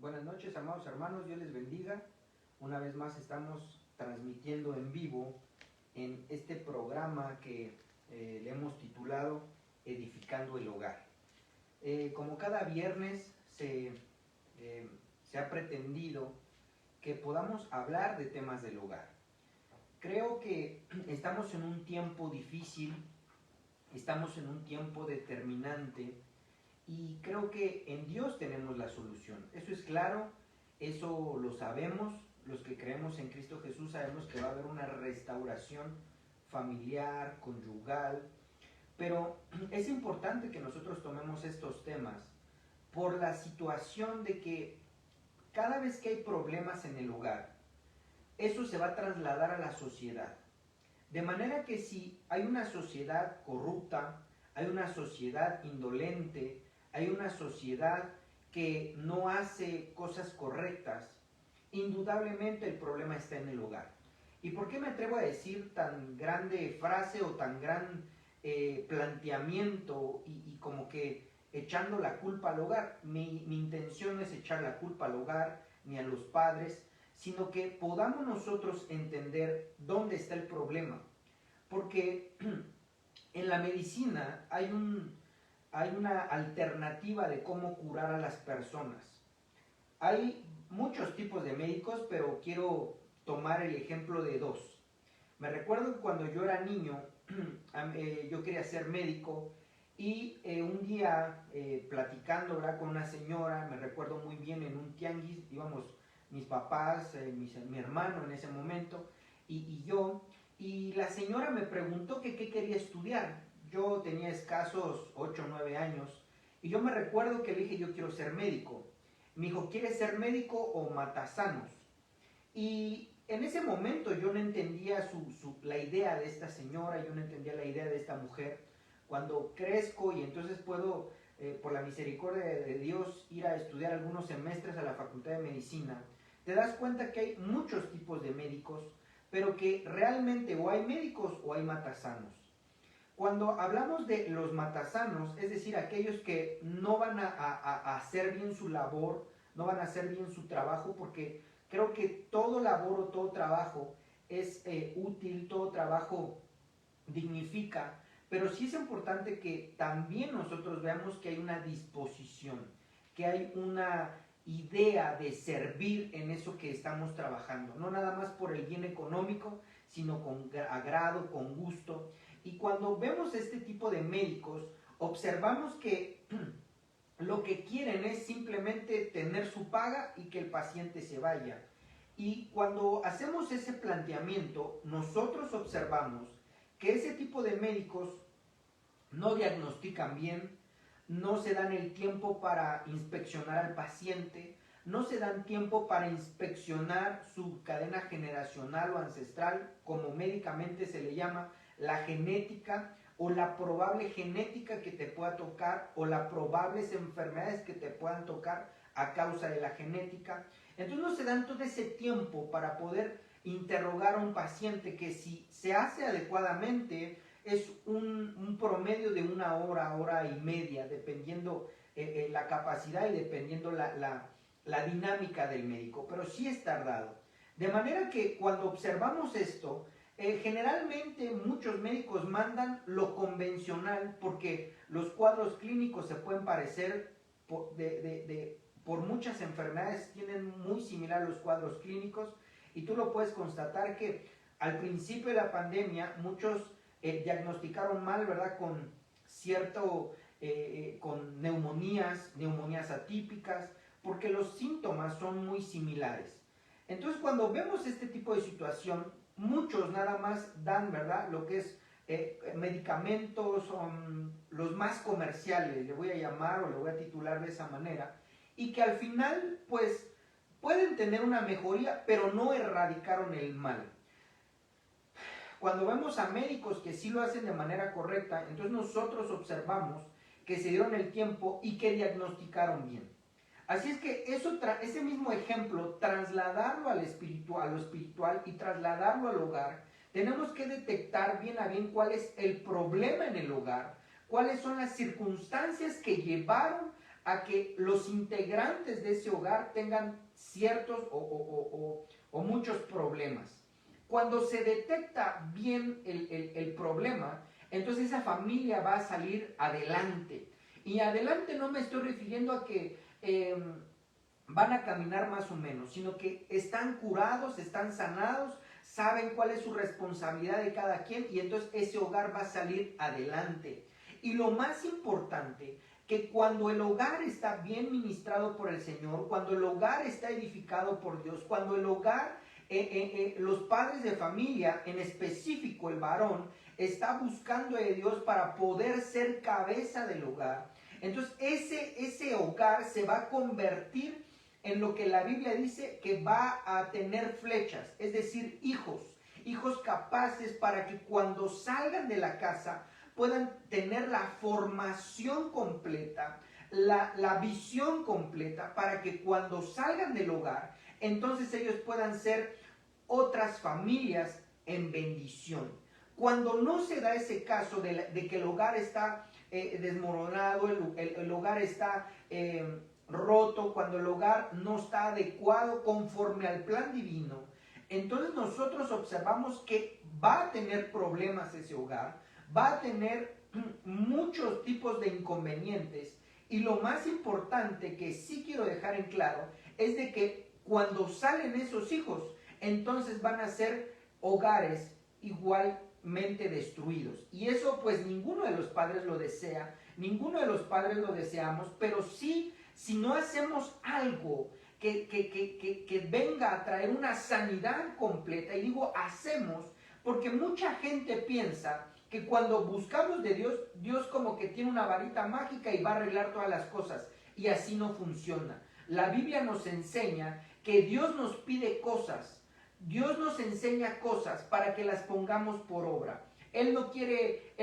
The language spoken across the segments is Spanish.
Buenas noches, amados hermanos, Dios les bendiga. Una vez más estamos transmitiendo en vivo en este programa que le hemos titulado Edificando el Hogar. Como cada viernes se ha pretendido que podamos hablar de temas del hogar. Creo que estamos en un tiempo difícil, estamos en un tiempo determinante y creo que en Dios tenemos la solución. Eso es claro, eso lo sabemos. Los que creemos en Cristo Jesús sabemos que va a haber una restauración familiar, conyugal, pero es importante que nosotros tomemos estos temas por la situación de que cada vez que hay problemas en el hogar, eso se va a trasladar a la sociedad. De manera que si hay una sociedad corrupta, hay una sociedad indolente, hay una sociedad que no hace cosas correctas, indudablemente el problema está en el hogar. ¿Y por qué me atrevo a decir tan grande frase o tan gran planteamiento y como que echando la culpa al hogar? Mi intención no es echar la culpa al hogar ni a los padres, sino que podamos nosotros entender dónde está el problema. Porque en la medicina hay una alternativa de cómo curar a las personas. Hay muchos tipos de médicos, pero quiero tomar el ejemplo de dos. Me recuerdo que cuando yo era niño, yo quería ser médico y un día platicando, ¿verdad?, con una señora, me recuerdo muy bien, en un tianguis, íbamos mis papás, mi hermano en ese momento y yo, y la señora me preguntó que qué quería estudiar. Yo tenía escasos 8 o 9 años y yo me recuerdo que le dije, yo quiero ser médico. Me dijo, ¿quieres ser médico o matasanos? Y en ese momento yo no entendía la idea de esta señora, yo no entendía la idea de esta mujer. Cuando crezco y entonces puedo, por la misericordia de Dios, ir a estudiar algunos semestres a la Facultad de Medicina, te das cuenta que hay muchos tipos de médicos, pero que realmente o hay médicos o hay matasanos. Cuando hablamos de los matasanos, es decir, aquellos que no van a hacer bien su labor, no van a hacer bien su trabajo, porque creo que todo labor o todo trabajo es útil, todo trabajo dignifica, pero sí es importante que también nosotros veamos que hay una disposición, que hay una idea de servir en eso que estamos trabajando, no nada más por el bien económico, sino con agrado, con gusto. Y cuando vemos este tipo de médicos, observamos que lo que quieren es simplemente tener su paga y que el paciente se vaya. Y cuando hacemos ese planteamiento, nosotros observamos que ese tipo de médicos no diagnostican bien, no se dan el tiempo para inspeccionar al paciente, no se dan tiempo para inspeccionar su cadena generacional o ancestral, como médicamente se le llama, la genética o la probable genética que te pueda tocar o las probables enfermedades que te puedan tocar a causa de la genética. Entonces no se dan todo ese tiempo para poder interrogar a un paciente que, si se hace adecuadamente, es un promedio de 1 hora, hora y media, dependiendo la capacidad y dependiendo la dinámica del médico, pero sí es tardado. De manera que cuando observamos esto, generalmente muchos médicos mandan lo convencional, porque los cuadros clínicos se pueden parecer por muchas enfermedades, tienen muy similar los cuadros clínicos, y tú lo puedes constatar que al principio de la pandemia muchos diagnosticaron mal, ¿verdad?, con con neumonías atípicas, porque los síntomas son muy similares. Entonces, cuando vemos este tipo de situación, muchos nada más dan, ¿verdad?, lo que es medicamentos, los más comerciales, le voy a llamar o le voy a titular de esa manera, y que al final, pues, pueden tener una mejoría, pero no erradicaron el mal. Cuando vemos a médicos que sí lo hacen de manera correcta, entonces nosotros observamos que se dieron el tiempo y que diagnosticaron bien. Así es que ese mismo ejemplo, trasladarlo a lo espiritual y trasladarlo al hogar, tenemos que detectar bien a bien cuál es el problema en el hogar, cuáles son las circunstancias que llevaron a que los integrantes de ese hogar tengan ciertos o muchos problemas. Cuando se detecta bien el problema, entonces esa familia va a salir adelante. Y adelante no me estoy refiriendo a que van a caminar más o menos, sino que están curados, están sanados, saben cuál es su responsabilidad de cada quien y entonces ese hogar va a salir adelante. Y lo más importante, que cuando el hogar está bien ministrado por el Señor, cuando el hogar está edificado por Dios, cuando el hogar, los padres de familia, en específico el varón, está buscando de Dios para poder ser cabeza del hogar, entonces ese hogar se va a convertir en lo que la Biblia dice que va a tener flechas, es decir, hijos capaces para que cuando salgan de la casa puedan tener la formación completa, la visión completa, para que cuando salgan del hogar, entonces ellos puedan ser otras familias en bendición. Cuando no se da ese caso de que el hogar está desmoronado, el hogar está roto, cuando el hogar no está adecuado conforme al plan divino, entonces nosotros observamos que va a tener problemas ese hogar, va a tener muchos tipos de inconvenientes, y lo más importante que sí quiero dejar en claro es de que cuando salen esos hijos, entonces van a ser hogares igualmente destruidos. Y eso pues ninguno de los padres lo desea, ninguno de los padres lo deseamos, pero sí, si no hacemos algo que venga a traer una sanidad completa, y digo hacemos, porque mucha gente piensa que cuando buscamos de Dios, Dios como que tiene una varita mágica y va a arreglar todas las cosas, y así no funciona. La Biblia nos enseña que Dios nos pide cosas, Dios nos enseña cosas para que las pongamos por obra. Él no quiere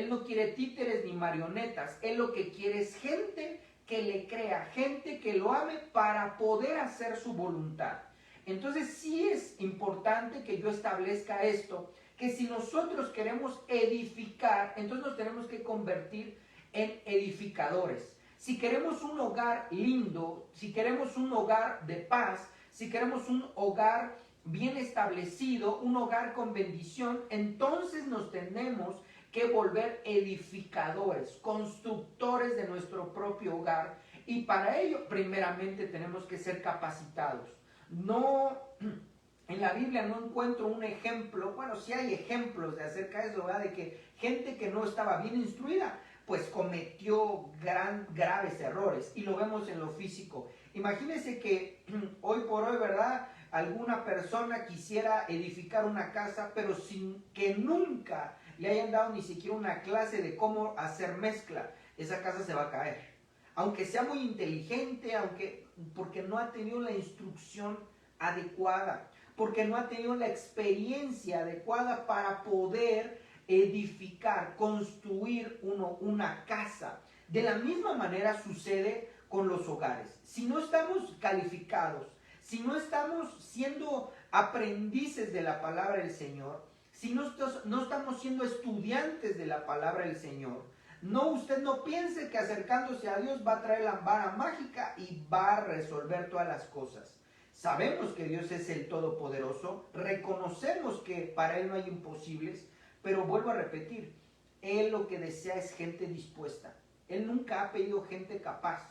títeres ni marionetas, Él lo que quiere es gente que le crea, gente que lo ame para poder hacer su voluntad. Entonces sí es importante que yo establezca esto, que si nosotros queremos edificar, entonces nos tenemos que convertir en edificadores. Si queremos un hogar lindo, si queremos un hogar de paz, si queremos un hogar bien establecido, un hogar con bendición, entonces nos tenemos que volver edificadores, constructores de nuestro propio hogar, y para ello primeramente tenemos que ser capacitados. No, en la Biblia no encuentro un ejemplo, bueno, sí hay ejemplos de acerca de eso, ¿verdad? De que gente que no estaba bien instruida, pues cometió graves errores, y lo vemos en lo físico. Imagínense que hoy por hoy, ¿verdad?, alguna persona quisiera edificar una casa, pero sin que nunca le hayan dado ni siquiera una clase de cómo hacer mezcla, esa casa se va a caer. Aunque sea muy inteligente, porque no ha tenido la instrucción adecuada, porque no ha tenido la experiencia adecuada para poder edificar, construir una casa. De la misma manera sucede con los hogares. Si no estamos calificados, si no estamos siendo aprendices de la palabra del Señor, si no estamos siendo estudiantes de la palabra del Señor, usted no piense que acercándose a Dios va a traer la vara mágica y va a resolver todas las cosas. Sabemos que Dios es el Todopoderoso, reconocemos que para Él no hay imposibles, pero vuelvo a repetir, Él lo que desea es gente dispuesta. Él nunca ha pedido gente capaz,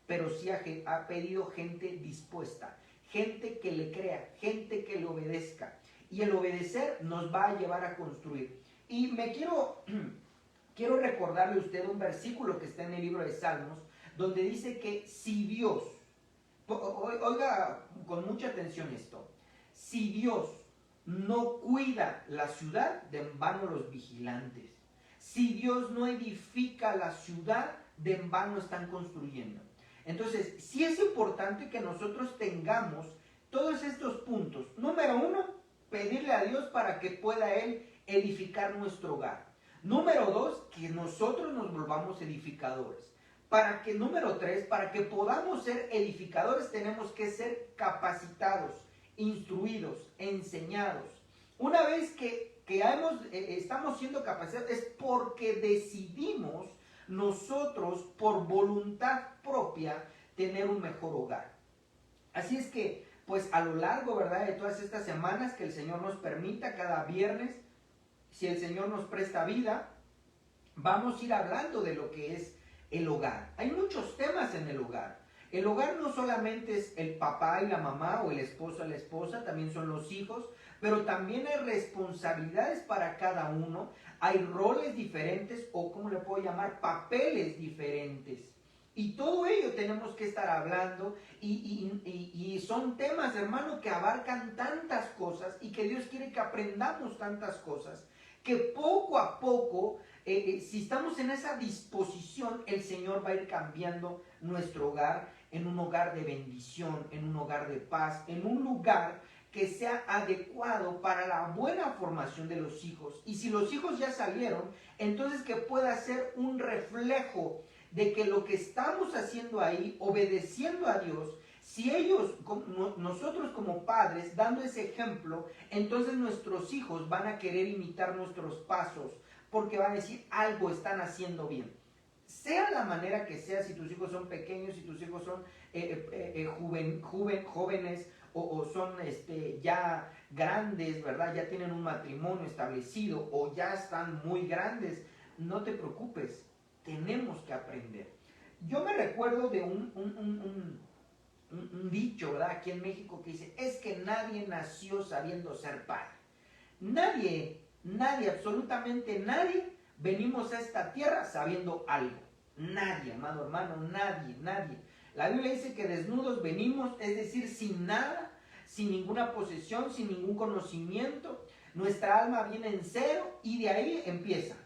pero sí ha pedido gente dispuesta, gente que le crea, gente que le obedezca. Y el obedecer nos va a llevar a construir. Y quiero recordarle a usted un versículo que está en el libro de Salmos, donde dice que si Dios, oiga con mucha atención esto, si Dios no cuida la ciudad, de en vano los vigilantes. Si Dios no edifica la ciudad, de en vano están construyendo. Entonces, sí es importante que nosotros tengamos todos estos puntos. Número 1, pedirle a Dios para que pueda Él edificar nuestro hogar. Número 2, que nosotros nos volvamos edificadores. Número 3, para que podamos ser edificadores tenemos que ser capacitados, instruidos, enseñados. Una vez que estamos siendo capacitados es porque decidimos nosotros por voluntad propia tener un mejor hogar. Así es que, pues a lo largo, ¿verdad?, de todas estas semanas que el Señor nos permita, cada viernes, si el Señor nos presta vida, vamos a ir hablando de lo que es el hogar. Hay muchos temas en el hogar. El hogar no solamente es el papá y la mamá o el esposo y la esposa, también son los hijos, pero también hay responsabilidades para cada uno, hay roles diferentes o, ¿cómo le puedo llamar?, papeles diferentes. Y todo ello tenemos que estar hablando y son temas, hermano, que abarcan tantas cosas y que Dios quiere que aprendamos tantas cosas, que poco a poco, si estamos en esa disposición, el Señor va a ir cambiando nuestro hogar en un hogar de bendición, en un hogar de paz, en un lugar que sea adecuado para la buena formación de los hijos. Y si los hijos ya salieron, entonces que pueda ser un reflejo de que lo que estamos haciendo ahí, obedeciendo a Dios, si ellos, nosotros como padres, dando ese ejemplo, entonces nuestros hijos van a querer imitar nuestros pasos, porque van a decir, algo están haciendo bien. Sea la manera que sea, si tus hijos son pequeños, si tus hijos son jóvenes o son ya grandes, ¿verdad? Ya tienen un matrimonio establecido o ya están muy grandes, no te preocupes, tenemos que aprender. Yo me recuerdo de un dicho, ¿verdad?, aquí en México que dice, es que nadie nació sabiendo ser padre. Nadie, absolutamente nadie, venimos a esta tierra sabiendo algo. Nadie, amado hermano, nadie. La Biblia dice que desnudos venimos, es decir, sin nada, sin ninguna posesión, sin ningún conocimiento. Nuestra alma viene en cero y de ahí empieza.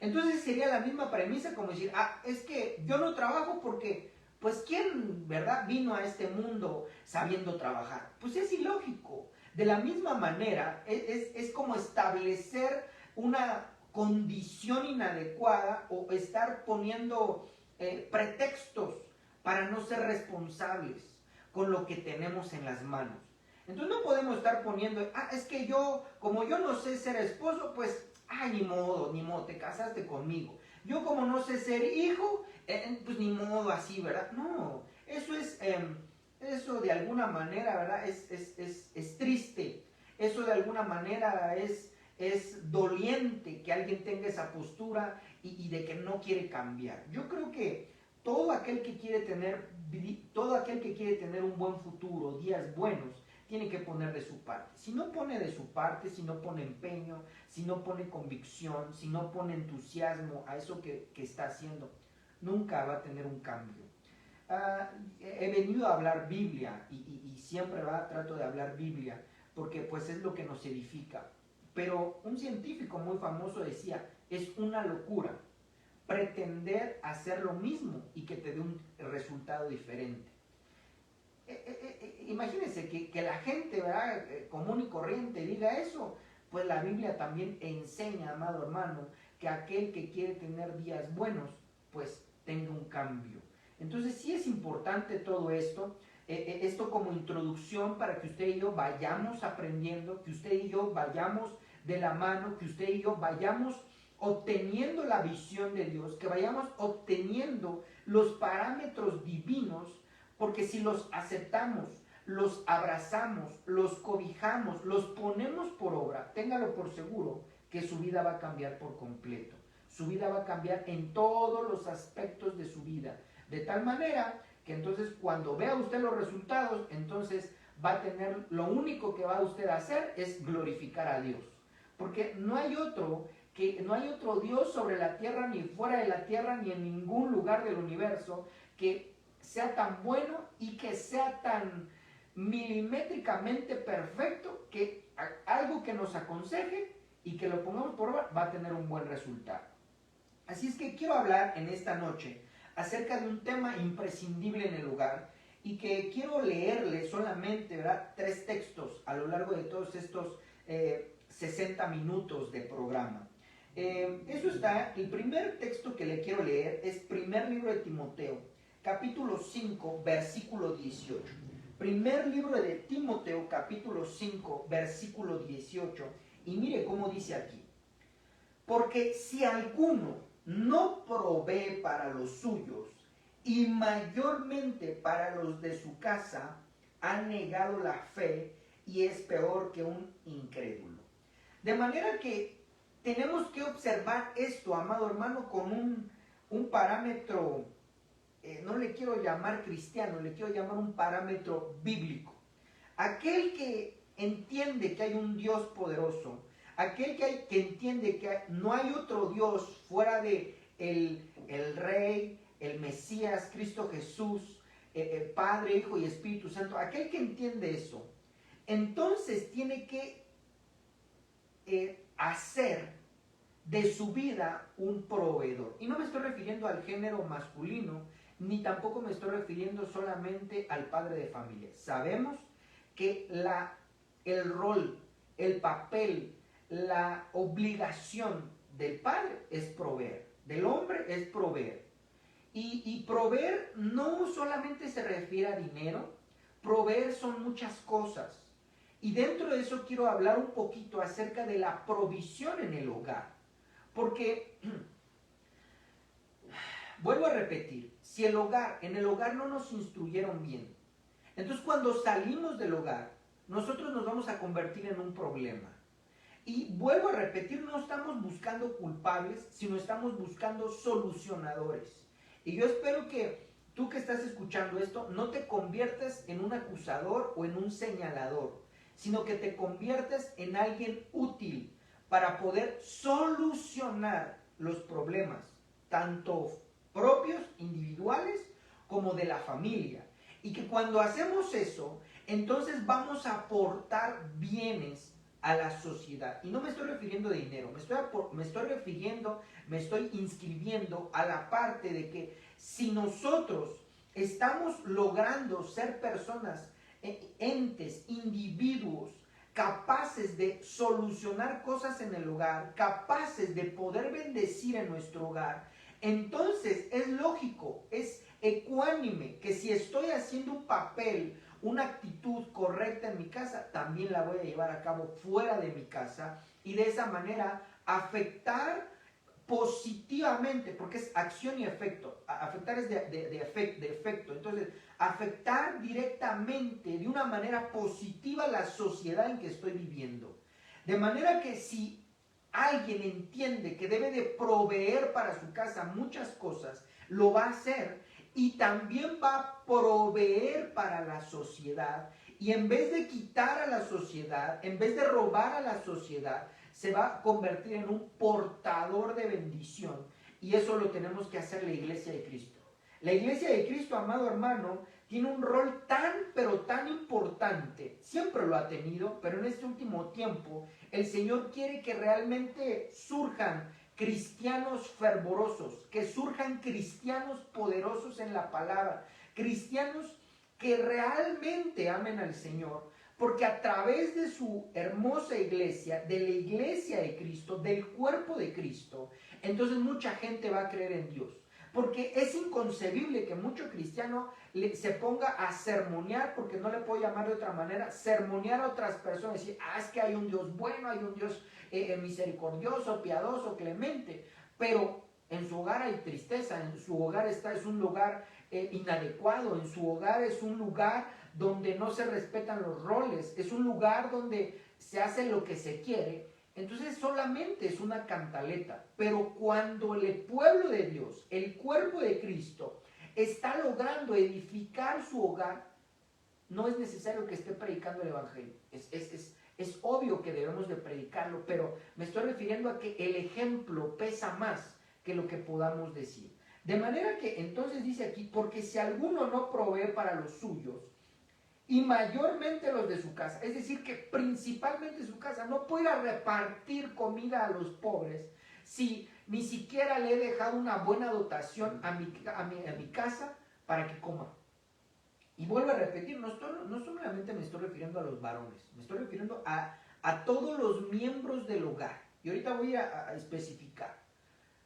Entonces sería la misma premisa como decir, es que yo no trabajo porque, pues, ¿quién, verdad, vino a este mundo sabiendo trabajar? Pues es ilógico. De la misma manera, es como establecer una condición inadecuada o estar poniendo pretextos para no ser responsables con lo que tenemos en las manos. Entonces no podemos estar poniendo, es que yo, como yo no sé ser esposo, pues, ni modo, te casaste conmigo. Yo como no sé ser hijo, pues ni modo así, ¿verdad? No, eso de alguna manera, ¿verdad?, es triste. Eso de alguna manera es doliente que alguien tenga esa postura y de que no quiere cambiar. Yo creo que todo aquel que quiere tener un buen futuro, días buenos, tiene que poner de su parte. Si no pone de su parte, si no pone empeño, si no pone convicción, si no pone entusiasmo a eso que está haciendo, nunca va a tener un cambio. He venido a hablar Biblia y siempre trato de hablar Biblia porque pues es lo que nos edifica. Pero un científico muy famoso decía, es una locura pretender hacer lo mismo y que te dé un resultado diferente. Imagínense que la gente, ¿verdad?, común y corriente diga eso. Pues la Biblia también enseña, amado hermano, que aquel que quiere tener días buenos, pues tenga un cambio. Entonces sí es importante todo esto, esto como introducción para que usted y yo vayamos aprendiendo, que usted y yo vayamos de la mano, que usted y yo vayamos obteniendo la visión de Dios, que vayamos obteniendo los parámetros divinos, porque si los aceptamos, los abrazamos, los cobijamos, los ponemos por obra, téngalo por seguro que su vida va a cambiar por completo. Su vida va a cambiar en todos los aspectos de su vida. De tal manera que entonces cuando vea usted los resultados, entonces va a tener, lo único que va usted a hacer es glorificar a Dios. Porque no hay otro Dios sobre la tierra, ni fuera de la tierra, ni en ningún lugar del universo que sea tan bueno y que sea tan milimétricamente perfecto que algo que nos aconseje y que lo pongamos por obra va a tener un buen resultado. Así es que quiero hablar en esta noche acerca de un tema imprescindible en el hogar y que quiero leerle solamente, ¿verdad?, 3 textos a lo largo de todos estos 60 minutos de programa. Eso está, el primer texto que le quiero leer es primer libro de Timoteo, capítulo 5, versículo 18. Primer libro de Timoteo, capítulo 5, versículo 18. Y mire cómo dice aquí. Porque si alguno no provee para los suyos y mayormente para los de su casa han negado la fe y es peor que un incrédulo. De manera que tenemos que observar esto, amado hermano, con un parámetro, no le quiero llamar cristiano, le quiero llamar un parámetro bíblico. Aquel que entiende que hay un Dios poderoso, aquel que entiende que no hay otro Dios fuera de el Rey, el Mesías, Cristo Jesús, Padre, Hijo y Espíritu Santo, aquel que entiende eso, entonces tiene que hacer de su vida un proveedor. Y no me estoy refiriendo al género masculino, ni tampoco me estoy refiriendo solamente al padre de familia. Sabemos que el rol, el papel, la obligación del padre es proveer, del hombre es proveer. Y proveer no solamente se refiere a dinero, proveer son muchas cosas. Y dentro de eso quiero hablar un poquito acerca de la provisión en el hogar. Porque, vuelvo a repetir, si en el hogar no nos instruyeron bien, entonces cuando salimos del hogar, nosotros nos vamos a convertir en un problema. Y vuelvo a repetir, no estamos buscando culpables, sino estamos buscando solucionadores. Y yo espero que tú que estás escuchando esto, no te conviertas en un acusador o en un señalador, sino que te conviertas en alguien útil para poder solucionar los problemas, tanto propios, individuales, como de la familia. Y que cuando hacemos eso, entonces vamos a aportar bienes a la sociedad. Y no me estoy refiriendo a dinero, me estoy inscribiendo a la parte de que si nosotros estamos logrando ser personas, entes, individuos, capaces de solucionar cosas en el hogar, capaces de poder bendecir en nuestro hogar, entonces es lógico, es ecuánime que si estoy haciendo un papel, una actitud correcta en mi casa, también la voy a llevar a cabo fuera de mi casa y de esa manera afectar positivamente, porque es acción y efecto. Afectar es de efecto. Entonces, afectar directamente, de una manera positiva, la sociedad en que estoy viviendo. De manera que si alguien entiende que debe de proveer para su casa muchas cosas, lo va a hacer y también va a proveer para la sociedad. Y en vez de quitar a la sociedad, en vez de robar a la sociedad, se va a convertir en un portador de bendición. Y eso lo tenemos que hacer la Iglesia de Cristo. La Iglesia de Cristo, amado hermano, tiene un rol tan, pero tan importante. Siempre lo ha tenido, pero en este último tiempo el Señor quiere que realmente surjan cristianos fervorosos, que surjan cristianos poderosos en la palabra, cristianos que realmente amen al Señor, porque a través de su hermosa iglesia, de la iglesia de Cristo, del cuerpo de Cristo, entonces mucha gente va a creer en Dios. Porque es inconcebible que mucho cristiano se ponga a sermonear, porque no le puedo llamar de otra manera, sermonear a otras personas, decir, es que hay un Dios bueno, hay un Dios misericordioso, piadoso, clemente, pero en su hogar hay tristeza, en su hogar es un lugar inadecuado, en su hogar es un lugar donde no se respetan los roles, es un lugar donde se hace lo que se quiere. Entonces solamente es una cantaleta, pero cuando el pueblo de Dios, el cuerpo de Cristo, está logrando edificar su hogar, no es necesario que esté predicando el evangelio. Es obvio que debemos de predicarlo, pero me estoy refiriendo a que el ejemplo pesa más que lo que podamos decir. De manera que entonces dice aquí, porque si alguno no provee para los suyos, y mayormente los de su casa, es decir, que principalmente su casa, no puede ir a repartir comida a los pobres si ni siquiera le he dejado una buena dotación a mi casa para que coma. Y vuelvo a repetir, no solamente me estoy refiriendo a los varones, me estoy refiriendo a todos los miembros del hogar. Y ahorita voy a especificar.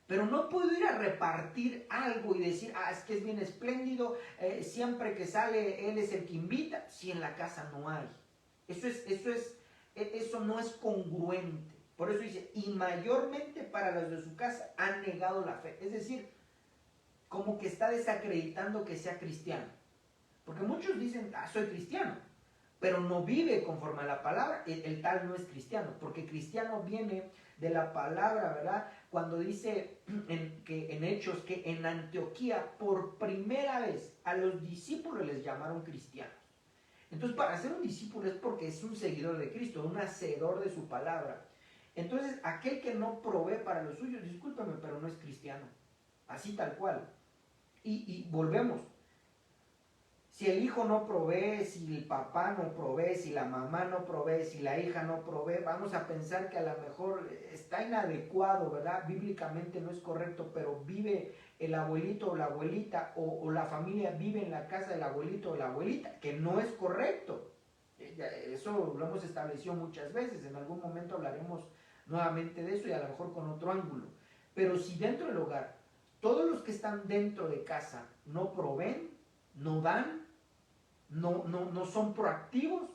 Pero no puedo ir a repartir algo y decir, es que es bien espléndido, siempre que sale él es el que invita, si en la casa no hay. Eso no es congruente. Por eso dice, y mayormente para los de su casa han negado la fe. Es decir, como que está desacreditando que sea cristiano. Porque muchos dicen, soy cristiano, pero no vive conforme a la palabra, el tal no es cristiano, porque cristiano viene de la palabra, ¿verdad? Cuando dice en Hechos que en Antioquía por primera vez a los discípulos les llamaron cristianos. Entonces, para ser un discípulo es porque es un seguidor de Cristo, un hacedor de su palabra. Entonces, aquel que no provee para los suyos, discúlpame, pero no es cristiano. Así tal cual. Y volvemos. Si el hijo no provee, si el papá no provee, si la mamá no provee, si la hija no provee, vamos a pensar que a lo mejor está inadecuado, ¿verdad? Bíblicamente no es correcto, pero vive el abuelito o la abuelita, o la familia vive en la casa del abuelito o la abuelita, que no es correcto. Eso lo hemos establecido muchas veces, en algún momento hablaremos nuevamente de eso y a lo mejor con otro ángulo. Pero si dentro del hogar, todos los que están dentro de casa no proveen, no dan, no son proactivos,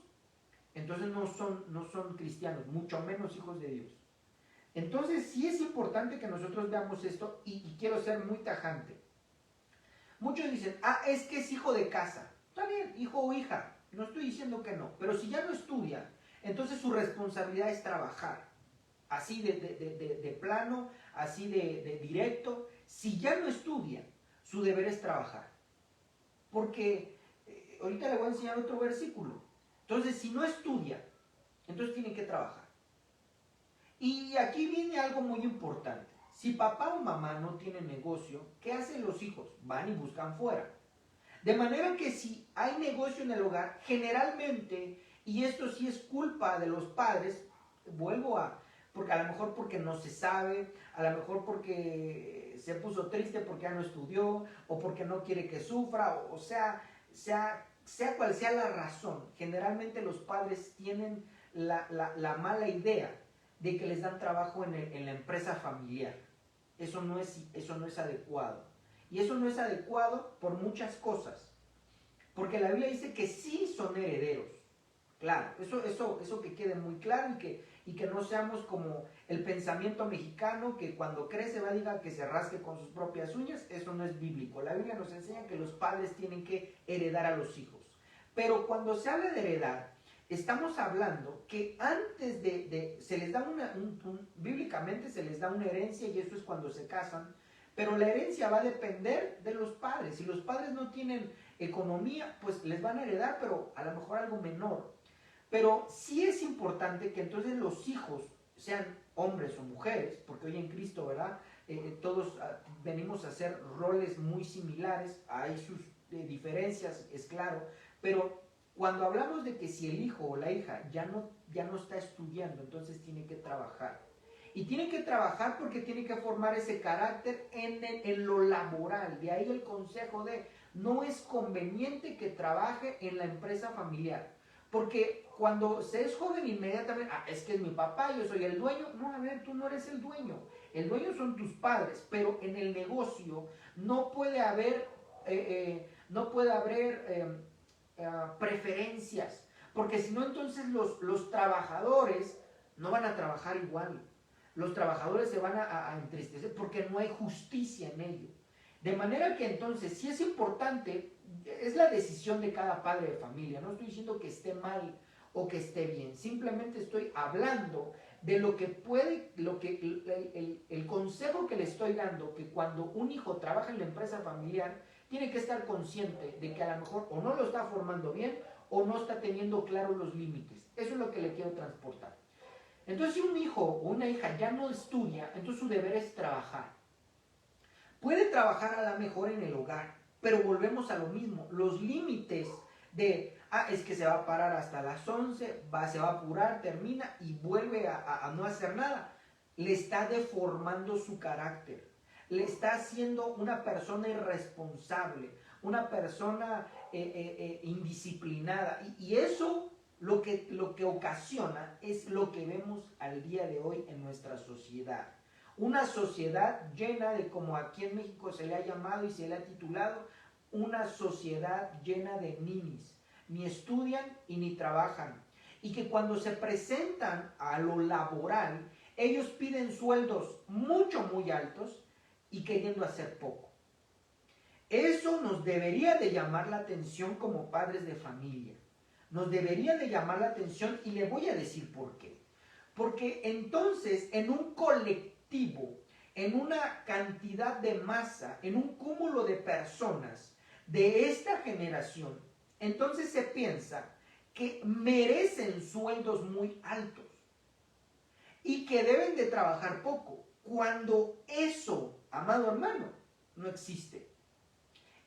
entonces no son cristianos, mucho menos hijos de Dios. Entonces sí es importante que nosotros veamos esto y quiero ser muy tajante. Muchos dicen, es que es hijo de casa. Está bien, hijo o hija, no estoy diciendo que no, pero si ya no estudia, entonces su responsabilidad es trabajar. Así de plano, así de directo. Si ya no estudia, su deber es trabajar. Porque ahorita le voy a enseñar otro versículo. Entonces, si no estudia, entonces tiene que trabajar. Y aquí viene algo muy importante. Si papá o mamá no tienen negocio, ¿qué hacen los hijos? Van y buscan fuera. De manera que si hay negocio en el hogar, generalmente, y esto sí es culpa de los padres, porque a lo mejor porque no se sabe, a lo mejor porque se puso triste porque ya no estudió, o porque no quiere que sufra, o sea cual sea la razón, generalmente los padres tienen la mala idea de que les dan trabajo en la empresa familiar. Eso no es adecuado. Y eso no es adecuado por muchas cosas. Porque la Biblia dice que sí son herederos. Claro, eso que quede muy claro y que no seamos como el pensamiento mexicano que cuando crece va a diga que se rasque con sus propias uñas. Eso no es bíblico. La Biblia nos enseña que los padres tienen que heredar a los hijos. Pero cuando se habla de heredar, estamos hablando que antes se les da bíblicamente se les da una herencia y eso es cuando se casan, pero la herencia va a depender de los padres. Si los padres no tienen economía, pues les van a heredar, pero a lo mejor algo menor. Pero sí es importante que entonces los hijos, sean hombres o mujeres, porque hoy en Cristo, ¿verdad? Todos venimos a hacer roles muy similares, hay sus diferencias, es claro, pero cuando hablamos de que si el hijo o la hija ya no está estudiando, entonces tiene que trabajar. Y tiene que trabajar porque tiene que formar ese carácter en lo laboral. De ahí el consejo no es conveniente que trabaje en la empresa familiar. Porque cuando se es joven inmediatamente, es que es mi papá, yo soy el dueño. No, a ver, tú no eres el dueño. El dueño son tus padres, pero en el negocio no puede haber preferencias. Porque si no, entonces los trabajadores no van a trabajar igual. Los trabajadores se van a entristecer porque no hay justicia en ello. De manera que entonces, si es importante, es la decisión de cada padre de familia. No estoy diciendo que esté mal o que esté bien. Simplemente estoy hablando de lo que puede, el consejo que le estoy dando, que cuando un hijo trabaja en la empresa familiar, tiene que estar consciente de que a lo mejor o no lo está formando bien o no está teniendo claros los límites. Eso es lo que le quiero transportar. Entonces, si un hijo o una hija ya no estudia, entonces su deber es trabajar. Puede trabajar a lo mejor en el hogar, pero volvemos a lo mismo. Los límites de, es que se va a parar hasta las 11, se va a apurar, termina y vuelve a no hacer nada. Le está deformando su carácter. Le está haciendo una persona irresponsable, una persona indisciplinada. Y eso lo que ocasiona es lo que vemos al día de hoy en nuestra sociedad. Una sociedad llena de, como aquí en México se le ha llamado y se le ha titulado, una sociedad llena de ninis. Ni estudian y ni trabajan. Y que cuando se presentan a lo laboral, ellos piden sueldos muy altos y queriendo hacer poco. Eso nos debería de llamar la atención como padres de familia. Nos debería de llamar la atención y le voy a decir por qué. Porque entonces en un colectivo, en una cantidad de masa, en un cúmulo de personas de esta generación, entonces se piensa que merecen sueldos muy altos y que deben de trabajar poco, cuando eso, amado hermano, no existe.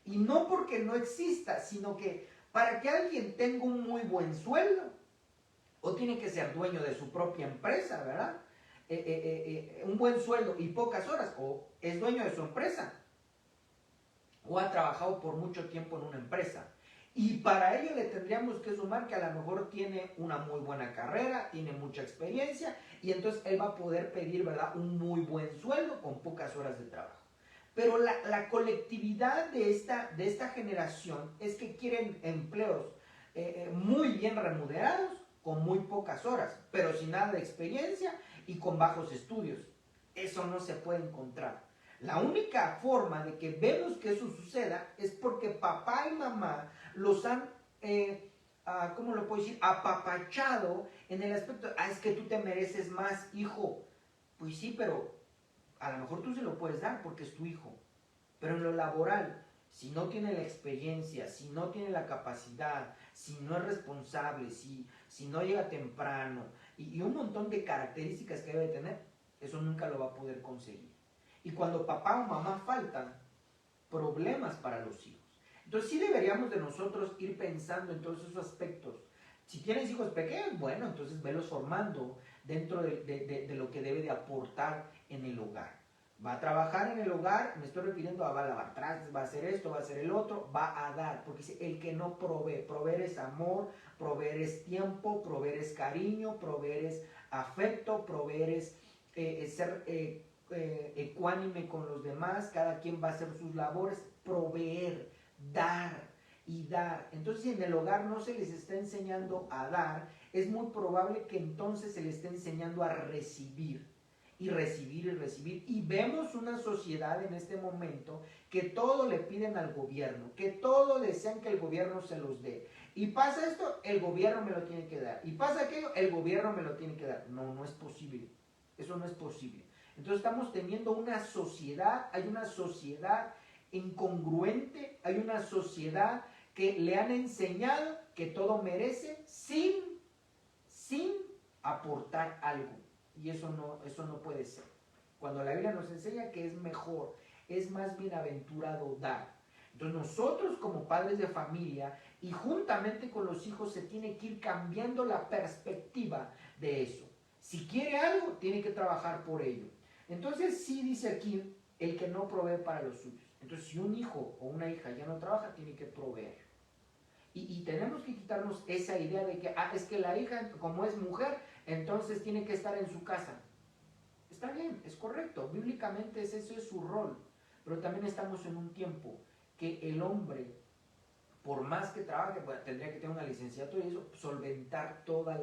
Y no porque no exista, sino que para que alguien tenga un muy buen sueldo, o tiene que ser dueño de su propia empresa, ¿verdad? Un buen sueldo y pocas horas, o es dueño de su empresa, o ha trabajado por mucho tiempo en una empresa. Y para ello le tendríamos que sumar que a lo mejor tiene una muy buena carrera, tiene mucha experiencia, y entonces él va a poder pedir, ¿verdad?, un muy buen sueldo con pocas horas de trabajo. Pero la colectividad de esta generación es que quieren empleos muy bien remunerados, con muy pocas horas, pero sin nada de experiencia y con bajos estudios. Eso no se puede encontrar. La única forma de que vemos que eso suceda es porque papá y mamá los han, ¿cómo lo puedo decir?, apapachado en el aspecto, es que tú te mereces más, hijo. Pues sí, pero a lo mejor tú se lo puedes dar porque es tu hijo. Pero en lo laboral, si no tiene la experiencia, si no tiene la capacidad, si no es responsable, si no llega temprano y un montón de características que debe tener, eso nunca lo va a poder conseguir. Y cuando papá o mamá faltan, problemas para los hijos. Entonces sí deberíamos de nosotros ir pensando en todos esos aspectos. Si tienes hijos pequeños, bueno, entonces velos formando dentro de lo que debe de aportar en el hogar. Va a trabajar en el hogar, me estoy refiriendo a va a lavar trastes, va a hacer esto, va a hacer el otro, va a dar, porque el que no provee, proveer es amor, proveer es tiempo, proveer es cariño, proveer es afecto, proveer es ser ecuánime con los demás, cada quien va a hacer sus labores, proveer, dar y dar. Entonces, si en el hogar no se les está enseñando a dar, es muy probable que entonces se les esté enseñando a recibir. Y recibir y recibir. Y vemos una sociedad en este momento que todo le piden al gobierno, que todo desean que el gobierno se los dé. Y pasa esto, el gobierno me lo tiene que dar. Y pasa aquello, el gobierno me lo tiene que dar. No, no es posible. Eso no es posible. Entonces estamos teniendo una sociedad, hay una sociedad incongruente, hay una sociedad que le han enseñado que todo merece sin aportar algo. Y eso no puede ser. Cuando la Biblia nos enseña que es mejor, es más bienaventurado dar. Entonces nosotros como padres de familia y juntamente con los hijos se tiene que ir cambiando la perspectiva de eso. Si quiere algo, tiene que trabajar por ello. Entonces sí dice aquí, el que no provee para los suyos. Entonces si un hijo o una hija ya no trabaja, tiene que proveer. Y tenemos que quitarnos esa idea de que, es que la hija, como es mujer, entonces tiene que estar en su casa. Está bien, es correcto, bíblicamente eso es su rol, pero también estamos en un tiempo que el hombre, por más que trabaje, tendría que tener una licenciatura y eso, solventar toda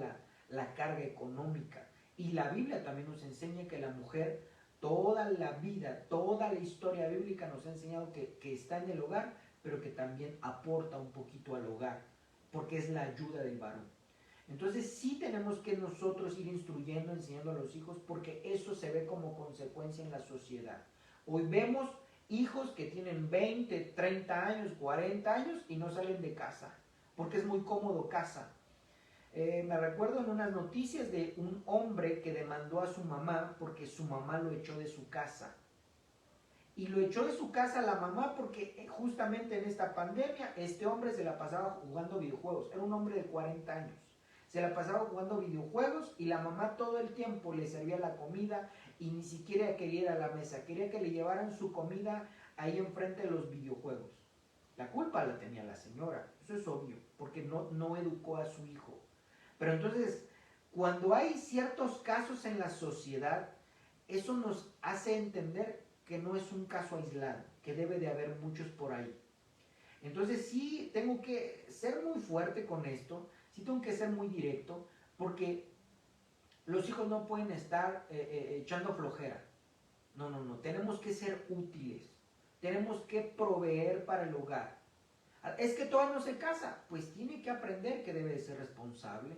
la carga económica. Y la Biblia también nos enseña que la mujer, toda la vida, toda la historia bíblica nos ha enseñado que está en el hogar, pero que también aporta un poquito al hogar, porque es la ayuda del varón. Entonces sí tenemos que nosotros ir instruyendo, enseñando a los hijos, porque eso se ve como consecuencia en la sociedad. Hoy vemos hijos que tienen 20, 30 años, 40 años y no salen de casa, porque es muy cómodo casa. Me recuerdo en unas noticias de un hombre que demandó a su mamá porque su mamá lo echó de su casa. Y lo echó de su casa la mamá porque justamente en esta pandemia este hombre se la pasaba jugando videojuegos. Era un hombre de 40 años. Se la pasaba jugando videojuegos y la mamá todo el tiempo le servía la comida y ni siquiera quería ir a la mesa. Quería que le llevaran su comida ahí enfrente de los videojuegos. La culpa la tenía la señora. Eso es obvio, porque no educó a su hijo. Pero entonces, cuando hay ciertos casos en la sociedad, eso nos hace entender que no es un caso aislado, que debe de haber muchos por ahí. Entonces sí tengo que ser muy fuerte con esto, sí tengo que ser muy directo, porque los hijos no pueden estar echando flojera. No, tenemos que ser útiles. tenemos que proveer para el hogar. Es que todavía no se casa, pues tiene que aprender que debe de ser responsable.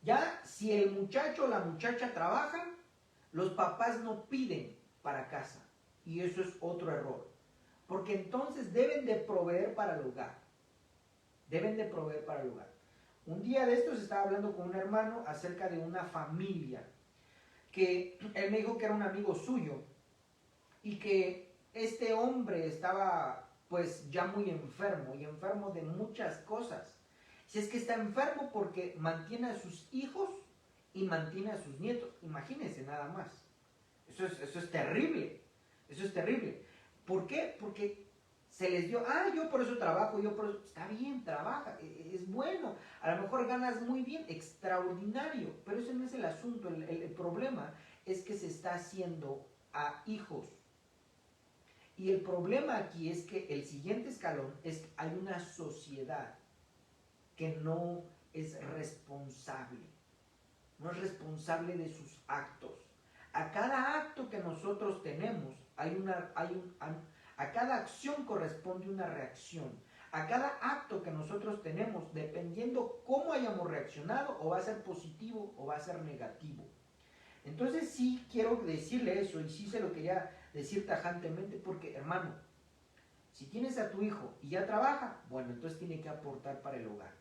Ya si el muchacho o la muchacha trabajan, los papás no piden para casa. Y eso es otro error. Porque entonces deben de proveer para el hogar. Deben de proveer para el hogar. Un día de estos estaba hablando con un hermano acerca de una familia que él me dijo que era un amigo suyo y que este hombre estaba pues ya muy enfermo y enfermo de muchas cosas. Si es que está enfermo porque mantiene a sus hijos y mantiene a sus nietos. Imagínense nada más. Eso es terrible. Eso es terrible. ¿Por qué? Porque se les dio, yo por eso trabajo, yo por eso, está bien, trabaja, es bueno, a lo mejor ganas muy bien, extraordinario, pero ese no es el asunto, el problema es que se está haciendo a hijos. Y el problema aquí es que el siguiente escalón es que hay una sociedad que no es responsable, no es responsable de sus actos. A cada acto que nosotros tenemos, a cada acción corresponde una reacción. A cada acto que nosotros tenemos, dependiendo cómo hayamos reaccionado, o va a ser positivo o va a ser negativo. Entonces sí quiero decirle eso, y sí se lo quería decir tajantemente, porque hermano, si tienes a tu hijo y ya trabaja, bueno, entonces tiene que aportar para el hogar.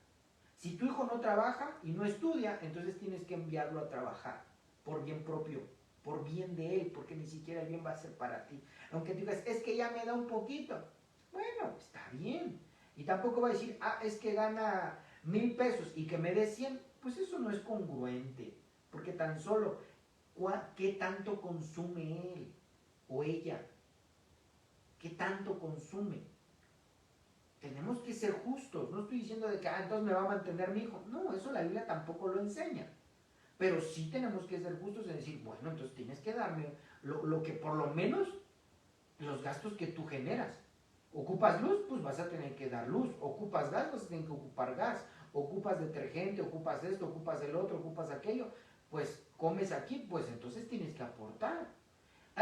Si tu hijo no trabaja y no estudia, entonces tienes que enviarlo a trabajar, por bien propio, por bien de él, porque ni siquiera el bien va a ser para ti. Aunque tú digas, es que ya me da un poquito. Bueno, está bien. Y tampoco va a decir, es que gana 1,000 pesos y que me dé 100. Pues eso no es congruente. Porque tan solo, ¿qué tanto consume él o ella? ¿Qué tanto consume? Tenemos que ser justos. No estoy diciendo de que entonces me va a mantener mi hijo. No, eso la Biblia tampoco lo enseña. Pero sí tenemos que ser justos en decir, bueno, entonces tienes que darme lo que por lo menos los gastos que tú generas. Ocupas luz, pues vas a tener que dar luz. Ocupas gas, vas a tener que ocupar gas. Ocupas detergente, ocupas esto, ocupas el otro, ocupas aquello. Pues comes aquí, pues entonces tienes que aportar.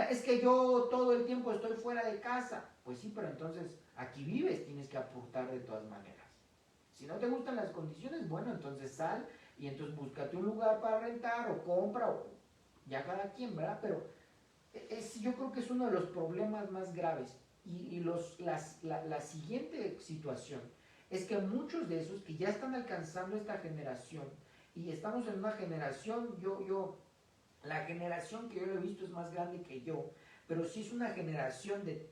Es que yo todo el tiempo estoy fuera de casa. Pues sí, pero entonces aquí vives, tienes que aportar de todas maneras. Si no te gustan las condiciones, bueno, entonces sal y entonces búscate un lugar para rentar o compra o ya cada quien, ¿verdad? Pero yo creo que es uno de los problemas más graves. Y la siguiente situación es que muchos de esos que ya están alcanzando esta generación, y estamos en una generación, la generación que yo he visto es más grande que yo, pero sí es una generación de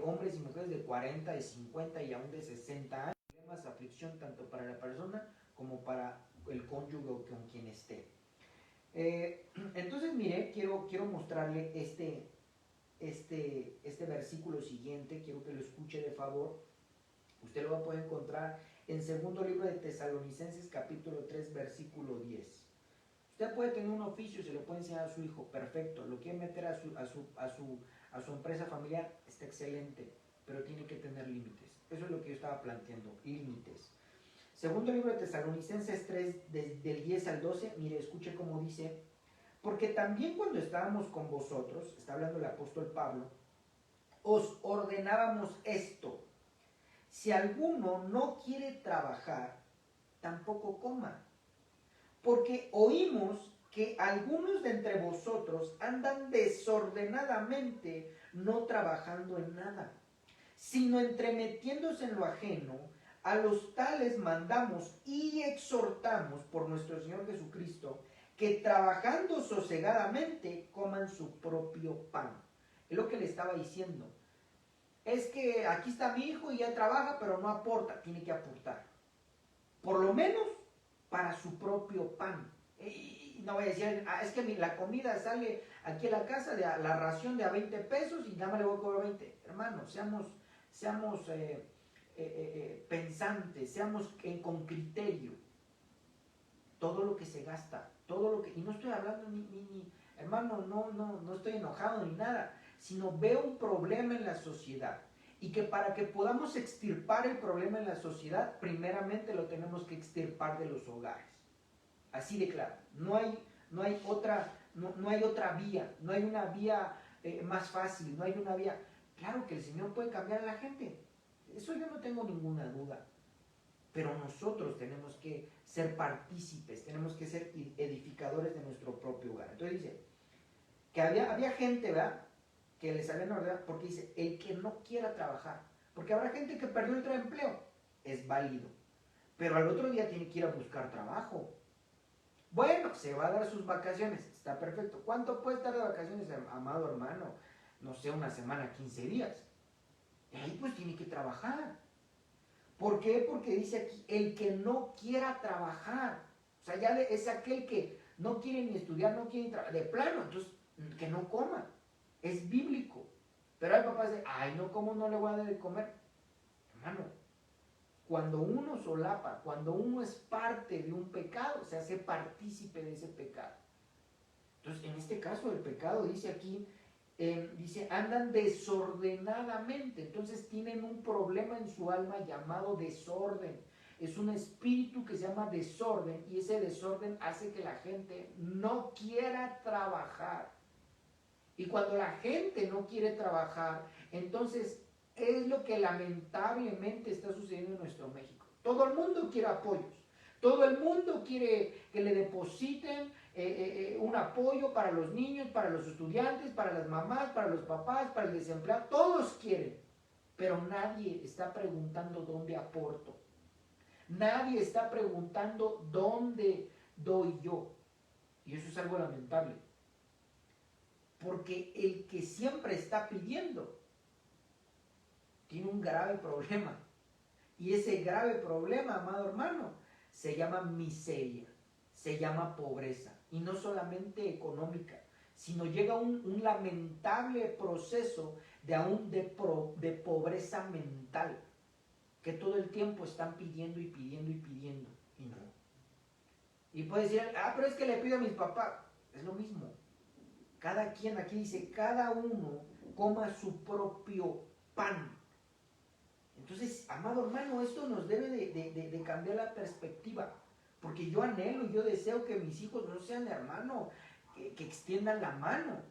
hombres y mujeres de 40, de 50 y aún de 60 años, problemas, aflicción tanto para la persona como para el cónyuge con quien esté. Entonces, mire, quiero mostrarle este versículo siguiente, quiero que lo escuche de favor. Usted lo va a poder encontrar en segundo libro de Tesalonicenses, capítulo 3, versículo 10. Usted puede tener un oficio, se lo puede enseñar a su hijo, perfecto. Lo quiere meter a su empresa familiar, está excelente, pero tiene que tener límites. Eso es lo que yo estaba planteando, límites. Segundo libro de Tesalonicenses 3, del 10 al 12, mire, escuche cómo dice, porque también cuando estábamos con vosotros, está hablando el apóstol Pablo, os ordenábamos esto, si alguno no quiere trabajar, tampoco coma, porque oímos que algunos de entre vosotros andan desordenadamente, no trabajando en nada, sino entremetiéndose en lo ajeno. A los tales mandamos y exhortamos por nuestro Señor Jesucristo que trabajando sosegadamente coman su propio pan. Es lo que le estaba diciendo. Es que aquí está mi hijo y ya trabaja, pero no aporta. Tiene que aportar. Por lo menos para su propio pan. Y no voy a decir, es que la comida sale aquí a la casa, de la ración de a 20 pesos y nada más le voy a cobrar 20. Hermanos, seamos pensantes, seamos con criterio. Todo lo que se gasta, todo lo que... Y no estoy hablando hermano, no estoy enojado ni nada, sino veo un problema en la sociedad. Y que para que podamos extirpar el problema en la sociedad, primeramente lo tenemos que extirpar de los hogares. Así de claro. No hay otra vía, no hay una vía más fácil, no hay una vía Claro que el Señor puede cambiar a la gente. Eso yo no tengo ninguna duda. Pero nosotros tenemos que ser partícipes, tenemos que ser edificadores de nuestro propio hogar. Entonces dice que había gente, ¿verdad?, que les habían ordenado, porque dice, el que no quiera trabajar, porque habrá gente que perdió el empleo, es válido, pero al otro día tiene que ir a buscar trabajo. Bueno, se va a dar sus vacaciones, está perfecto. ¿Cuánto puede estar de vacaciones, amado hermano? No sé, una semana, 15 días. Y ahí pues tiene que trabajar. ¿Por qué? Porque dice aquí, el que no quiera trabajar. O sea, ya es aquel que no quiere ni estudiar, no quiere trabajar. De plano, entonces, que no coma. Es bíblico. Pero hay papás de, ay, no, ¿cómo no le voy a dar de comer? Hermano, cuando uno solapa, cuando uno es parte de un pecado, se hace partícipe de ese pecado. Entonces, en este caso, el pecado dice aquí, dice, andan desordenadamente. Entonces tienen un problema en su alma llamado desorden. Es un espíritu que se llama desorden y ese desorden hace que la gente no quiera trabajar. Y cuando la gente no quiere trabajar, entonces es lo que lamentablemente está sucediendo en nuestro México. Todo el mundo quiere apoyos. Todo el mundo quiere que le depositen un apoyo para los niños, para los estudiantes, para las mamás, para los papás, para el desempleado. Todos quieren, pero nadie está preguntando dónde aporto. Nadie está preguntando dónde doy yo. Y eso es algo lamentable. Porque el que siempre está pidiendo tiene un grave problema. Y ese grave problema, amado hermano, se llama miseria, se llama pobreza. Y no solamente económica, sino llega un lamentable proceso de pobreza mental, que todo el tiempo están pidiendo y pidiendo y pidiendo, y no. Y puede decir, pero es que le pido a mis papás. Es lo mismo. Cada quien, aquí dice, cada uno coma su propio pan. Entonces, amado hermano, esto nos debe de cambiar la perspectiva. Porque yo anhelo, yo deseo que mis hijos no sean, hermano, que extiendan la mano.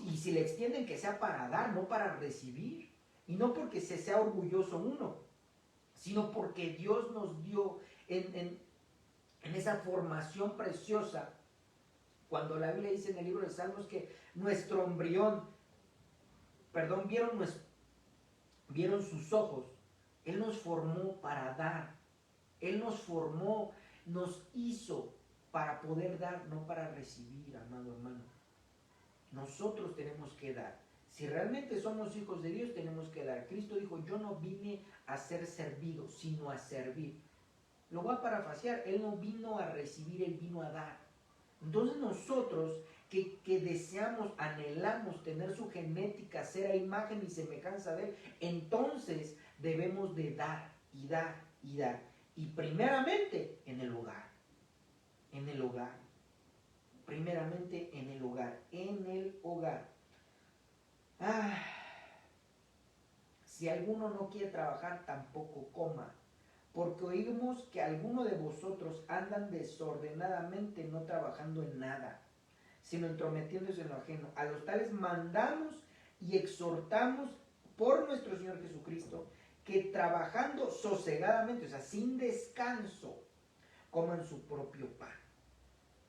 Y si le extienden, que sea para dar, no para recibir. Y no porque se sea orgulloso uno, sino porque Dios nos dio en esa formación preciosa. Cuando la Biblia dice en el libro de Salmos que nuestro embrión, vieron sus ojos, Él nos formó para dar. Él nos formó, nos hizo para poder dar, no para recibir, amado hermano. Nosotros tenemos que dar. Si realmente somos hijos de Dios, tenemos que dar. Cristo dijo, yo no vine a ser servido, sino a servir. Lo voy a parafrasear, Él no vino a recibir, Él vino a dar. Entonces nosotros que deseamos, anhelamos tener su genética, ser a imagen y semejanza de Él, entonces debemos de dar y dar y dar. Y primeramente en el hogar, en el hogar. Primeramente en el hogar, en el hogar. Si alguno no quiere trabajar, tampoco coma. Porque oímos que alguno de vosotros andan desordenadamente, no trabajando en nada, sino entrometiéndose en lo ajeno. A los tales mandamos y exhortamos por nuestro Señor Jesucristo, que trabajando sosegadamente, o sea, sin descanso, coman su propio pan.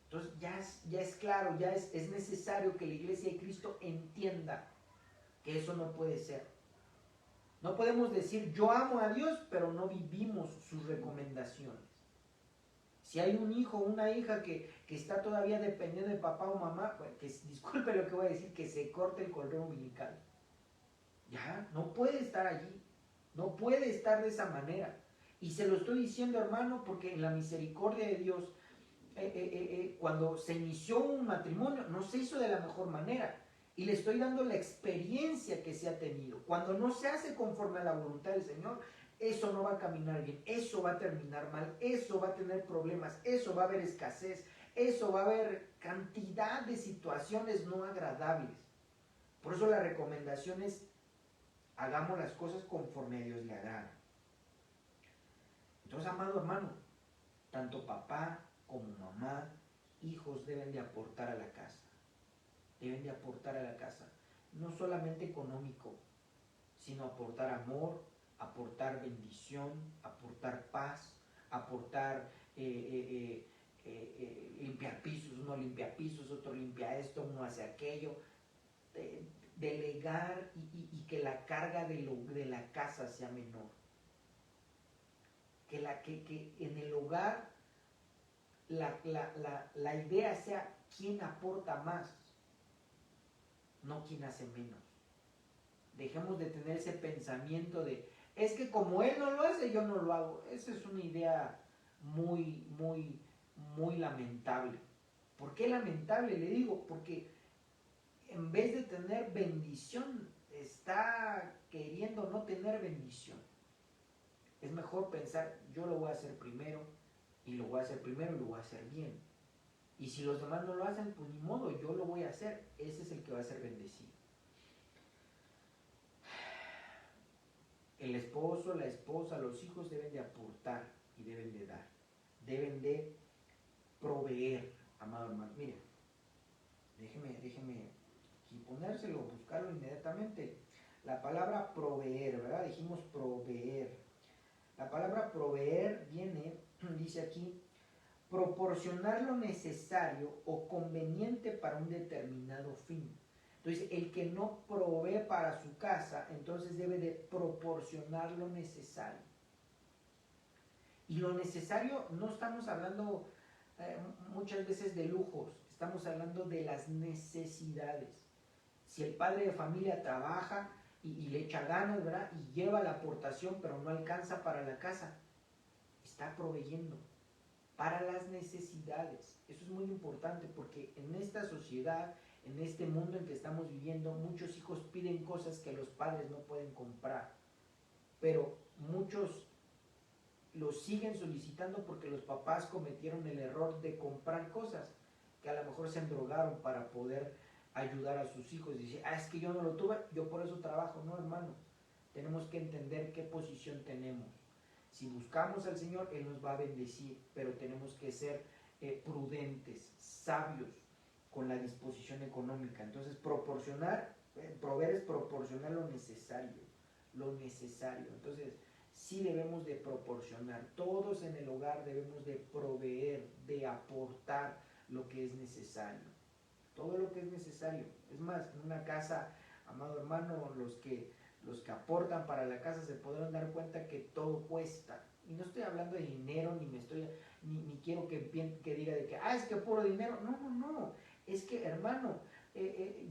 Entonces ya es claro, ya es necesario que la Iglesia de Cristo entienda que eso no puede ser. No podemos decir yo amo a Dios, pero no vivimos sus recomendaciones. Si hay un hijo o una hija que está todavía dependiendo de papá o mamá, bueno, disculpe lo que voy a decir, que se corte el cordón umbilical. Ya, no puede estar allí. No puede estar de esa manera. Y se lo estoy diciendo, hermano, porque en la misericordia de Dios, cuando se inició un matrimonio, no se hizo de la mejor manera. Y le estoy dando la experiencia que se ha tenido. Cuando no se hace conforme a la voluntad del Señor, eso no va a caminar bien, eso va a terminar mal, eso va a tener problemas, eso va a haber escasez, eso va a haber cantidad de situaciones no agradables. Por eso la recomendación es, hagamos las cosas conforme a Dios le agrada. Entonces, amado hermano, tanto papá como mamá, hijos deben de aportar a la casa. Deben de aportar a la casa. No solamente económico, sino aportar amor, aportar bendición, aportar paz, aportar limpiar pisos, uno limpia pisos, otro limpia esto, uno hace aquello, delegar y que la carga de la casa sea menor, que en el hogar la idea sea quién aporta más, no quién hace menos. Dejemos de tener ese pensamiento de, es que como él no lo hace, yo no lo hago. Esa es una idea muy, muy, muy lamentable. ¿Por qué lamentable? Le digo, porque en vez de tener bendición, está queriendo no tener bendición. Es mejor pensar, yo lo voy a hacer primero, y lo voy a hacer primero y lo voy a hacer bien. Y si los demás no lo hacen, pues ni modo, yo lo voy a hacer. Ese es el que va a ser bendecido. El esposo, la esposa, los hijos deben de aportar y deben de dar. Deben de proveer, amado hermano. Miren, déjeme aquí ponérselo, buscarlo inmediatamente. La palabra proveer, ¿verdad? Dijimos proveer. La palabra proveer viene, dice aquí, proporcionar lo necesario o conveniente para un determinado fin. Entonces, el que no provee para su casa, entonces debe de proporcionar lo necesario. Y lo necesario, no estamos hablando muchas veces de lujos, estamos hablando de las necesidades. Si el padre de familia trabaja y le echa ganas, ¿verdad? Y lleva la aportación, pero no alcanza para la casa, está proveyendo para las necesidades. Eso es muy importante porque en esta sociedad, en este mundo en que estamos viviendo, muchos hijos piden cosas que los padres no pueden comprar, pero muchos lo siguen solicitando porque los papás cometieron el error de comprar cosas que a lo mejor se endrogaron para poder ayudar a sus hijos. Dice, es que yo no lo tuve, yo por eso trabajo. No, hermano, tenemos que entender qué posición tenemos. Si buscamos al Señor, Él nos va a bendecir, pero tenemos que ser prudentes, sabios con la disposición económica. Entonces, proveer es proporcionar lo necesario, lo necesario. Entonces, sí debemos de proporcionar, todos en el hogar debemos de proveer, de aportar lo que es necesario, todo lo que es necesario. Es más, en una casa, amado hermano, los que aportan para la casa se podrán dar cuenta que todo cuesta. Y no estoy hablando de dinero, ni quiero que diga de que, es que puro dinero. No, no, no. Es que, hermano,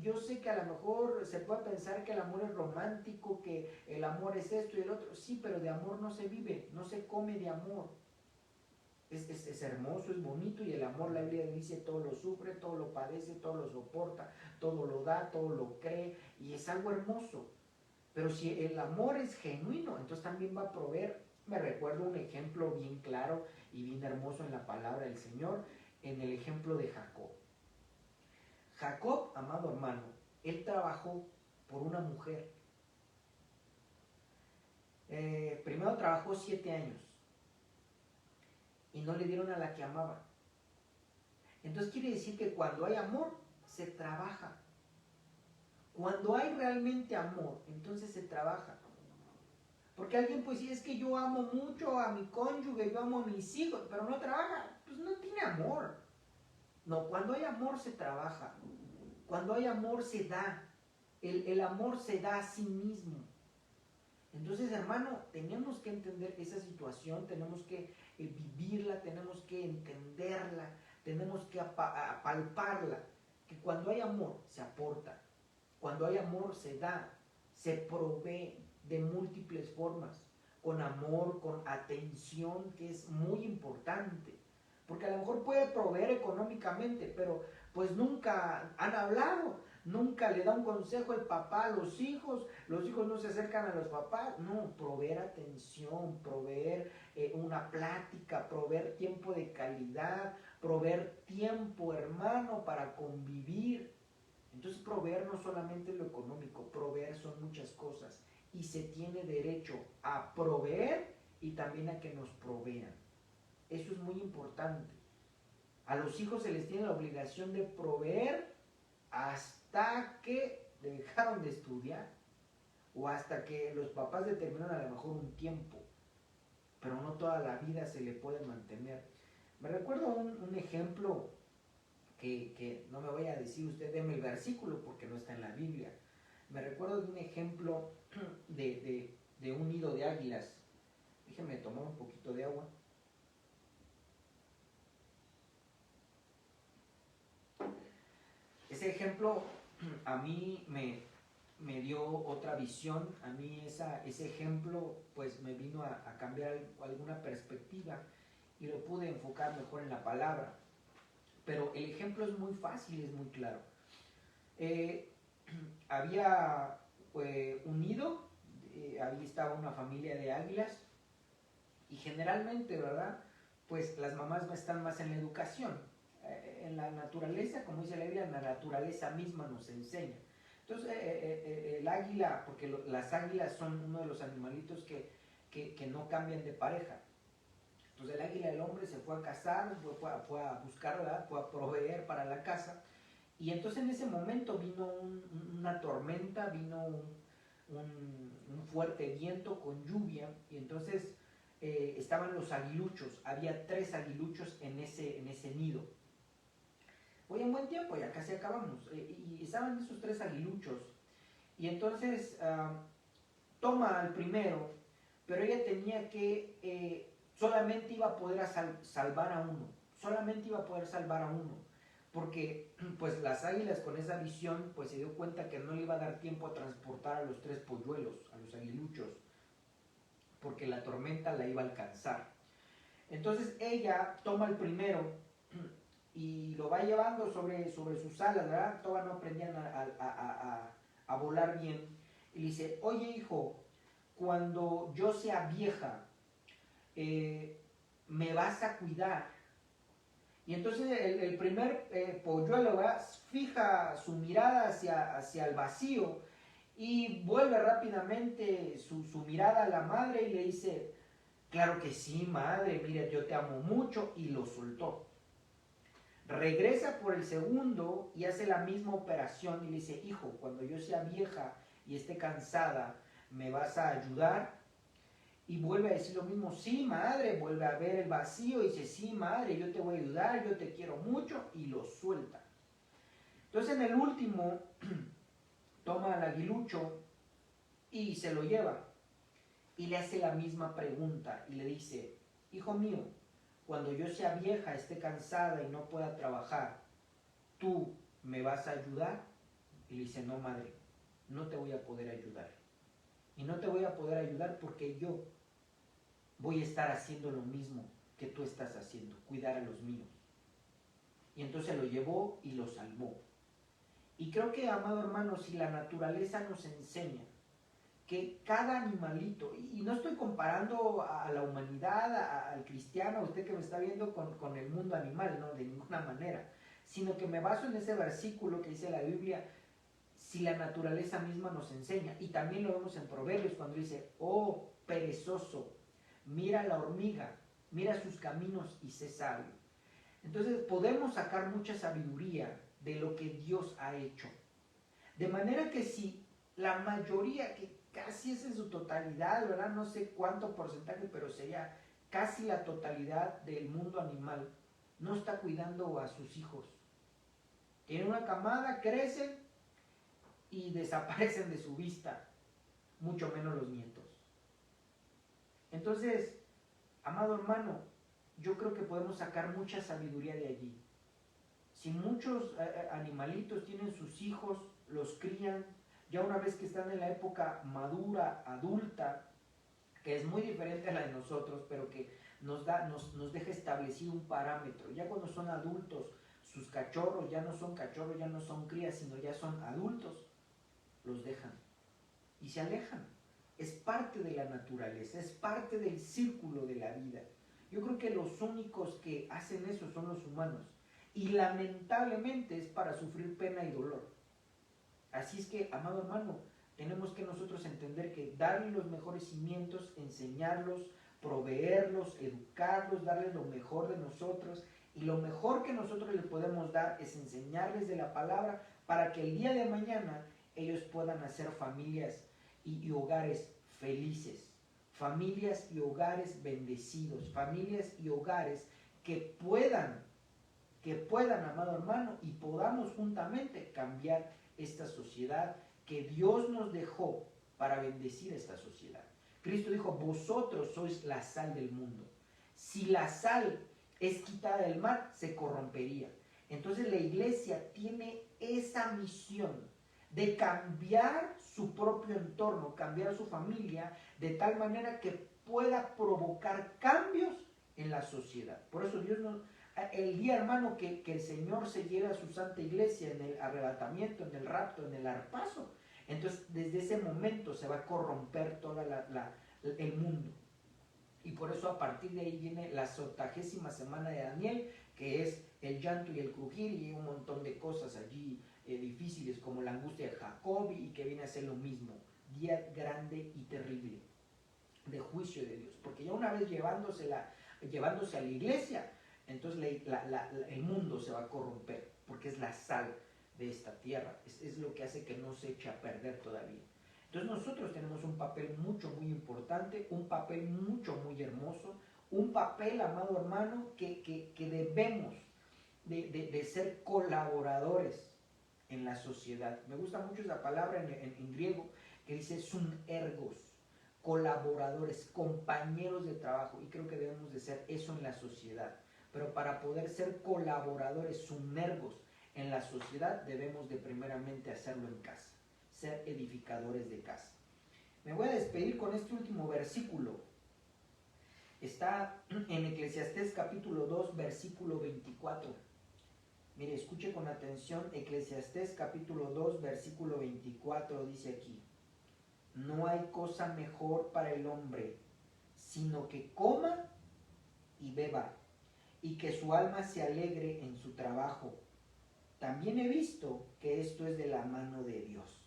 yo sé que a lo mejor se puede pensar que el amor es romántico, que el amor es esto y el otro. Sí, pero de amor no se vive, no se come de amor. Es hermoso, es bonito, y el amor, la Biblia dice, todo lo sufre, todo lo padece, todo lo soporta, todo lo da, todo lo cree, y es algo hermoso. Pero si el amor es genuino, entonces también va a proveer. Me recuerdo un ejemplo bien claro y bien hermoso en la palabra del Señor, en el ejemplo de Jacob. Jacob, amado hermano, él trabajó por una mujer. Primero trabajó 7 años y no le dieron a la que amaba. Entonces quiere decir que cuando hay amor, se trabaja. Cuando hay realmente amor, entonces se trabaja. Porque alguien pues sí, es que yo amo mucho a mi cónyuge, yo amo a mis hijos, pero no trabaja, pues no tiene amor. No, cuando hay amor se trabaja. Cuando hay amor se da. El amor se da a sí mismo. Entonces, hermano, tenemos que entender esa situación, tenemos que vivirla, tenemos que entenderla, tenemos que palparla. Que cuando hay amor se aporta, cuando hay amor se da, se provee de múltiples formas, con amor, con atención, que es muy importante. Porque a lo mejor puede proveer económicamente, pero pues nunca han hablado, nunca le da un consejo el papá a los hijos no se acercan a los papás. No, proveer atención, proveer una plática, proveer tiempo de calidad, proveer tiempo, hermano, para convivir. Entonces proveer no solamente lo económico, proveer son muchas cosas y se tiene derecho a proveer y también a que nos provean. Eso es muy importante. A los hijos se les tiene la obligación de proveer hasta que dejaron de estudiar o hasta que los papás determinan a lo mejor un tiempo, pero no toda la vida se le puede mantener. Me recuerdo un ejemplo que no me voy a decir usted, deme el versículo porque no está en la Biblia. Me recuerdo de un ejemplo de un nido de águilas. Déjenme tomar un poquito de agua. Ese ejemplo a mí me dio otra visión. A mí ese ejemplo pues me vino a cambiar alguna perspectiva y lo pude enfocar mejor en la palabra. Pero el ejemplo es muy fácil, es muy claro. Había un nido, ahí estaba una familia de águilas y generalmente, ¿verdad? Pues las mamás están más en la educación. En la naturaleza, como dice la Biblia, la naturaleza misma nos enseña. Entonces, el águila, porque las águilas son uno de los animalitos que no cambian de pareja. Entonces el águila del hombre se fue a cazar, fue a buscar, ¿verdad? Fue a proveer para la casa. Y entonces en ese momento vino una tormenta, vino un fuerte viento con lluvia. Y entonces estaban los aguiluchos. Había 3 aguiluchos en ese nido. Hoy en buen tiempo, ya casi acabamos. Y estaban esos 3 aguiluchos. Y entonces toma al primero, pero ella tenía que... solamente iba a poder salvar a uno, solamente iba a poder salvar a uno, porque pues las águilas con esa visión pues se dio cuenta que no le iba a dar tiempo a transportar a los 3 polluelos, a los aguiluchos, porque la tormenta la iba a alcanzar. Entonces ella toma el primero y lo va llevando sobre sus alas, ¿verdad? Todavía no aprendían a volar bien, y le dice, oye hijo, cuando yo sea vieja, me vas a cuidar. Y entonces el primer polluelo, ¿verdad? Fija su mirada hacia el vacío y vuelve rápidamente su mirada a la madre y le dice, claro que sí, madre, mira, yo te amo mucho, y lo soltó. Regresa por el segundo y hace la misma operación y le dice, hijo, cuando yo sea vieja y esté cansada, ¿me vas a ayudar? Y vuelve a decir lo mismo, sí, madre, vuelve a ver el vacío y dice, sí, madre, yo te voy a ayudar, yo te quiero mucho, y lo suelta. Entonces en el último, toma al aguilucho y se lo lleva. Y le hace la misma pregunta y le dice, hijo mío, cuando yo sea vieja, esté cansada y no pueda trabajar, ¿tú me vas a ayudar? Y le dice, no, madre, no te voy a poder ayudar. Y no te voy a poder ayudar porque yo voy a estar haciendo lo mismo que tú estás haciendo, cuidar a los míos. Y entonces lo llevó y lo salvó. Y creo que, amado hermano, si la naturaleza nos enseña que cada animalito, y no estoy comparando a la humanidad, al cristiano, a usted que me está viendo con el mundo animal, no, de ninguna manera, sino que me baso en ese versículo que dice la Biblia, si la naturaleza misma nos enseña. Y también lo vemos en Proverbios cuando dice, oh perezoso, mira la hormiga, mira sus caminos y sé sabio. Entonces podemos sacar mucha sabiduría de lo que Dios ha hecho. De manera que si la mayoría, que casi es en su totalidad, ¿verdad? No sé cuánto porcentaje, pero sería casi la totalidad del mundo animal, no está cuidando a sus hijos. Tienen una camada, crecen y desaparecen de su vista, mucho menos los nietos. Entonces, amado hermano, yo creo que podemos sacar mucha sabiduría de allí. Si muchos animalitos tienen sus hijos, los crían, ya una vez que están en la época madura, adulta, que es muy diferente a la de nosotros, pero que nos deja establecido un parámetro. Ya cuando son adultos, sus cachorros ya no son cachorros, ya no son crías, sino ya son adultos, los dejan y se alejan. Es parte de la naturaleza, es parte del círculo de la vida. Yo creo que los únicos que hacen eso son los humanos. Y lamentablemente es para sufrir pena y dolor. Así es que, amado hermano, tenemos que nosotros entender que darles los mejores cimientos, enseñarlos, proveerlos, educarlos, darles lo mejor de nosotros. Y lo mejor que nosotros les podemos dar es enseñarles de la palabra para que el día de mañana ellos puedan hacer familias y hogares felices, familias y hogares bendecidos, familias y hogares que puedan, amado hermano, y podamos juntamente cambiar esta sociedad que Dios nos dejó para bendecir esta sociedad. Cristo dijo, vosotros sois la sal del mundo. Si la sal es quitada del mar, se corrompería. Entonces la iglesia tiene esa misión de cambiar su propio entorno, cambiar su familia, de tal manera que pueda provocar cambios en la sociedad. Por eso Dios nos... El día, hermano, que el Señor se lleve a su santa iglesia en el arrebatamiento, en el rapto, en el arpazo, entonces desde ese momento se va a corromper todo el mundo. Y por eso a partir de ahí viene la 70ª semana de Daniel, que es el llanto y el crujir y un montón de cosas allí difíciles como la angustia de Jacob y que viene a ser lo mismo. Día grande y terrible de juicio de Dios. Porque ya una vez llevándose a la iglesia, entonces el mundo se va a corromper, porque es la sal de esta tierra. Es lo que hace que no se eche a perder todavía. Entonces nosotros tenemos un papel mucho, muy importante, un papel mucho, muy hermoso, un papel, amado hermano, que debemos de ser colaboradores en la sociedad. Me gusta mucho esa palabra en griego que dice sunergos, colaboradores, compañeros de trabajo, y creo que debemos de ser eso en la sociedad. Pero para poder ser colaboradores, sumergos en la sociedad, debemos de primeramente hacerlo en casa, ser edificadores de casa. Me voy a despedir con este último versículo. Está en Eclesiastés capítulo 2, versículo 24. Mire, escuche con atención, Eclesiastés capítulo 2, versículo 24, dice aquí: no hay cosa mejor para el hombre, sino que coma y beba, y que su alma se alegre en su trabajo. También he visto que esto es de la mano de Dios.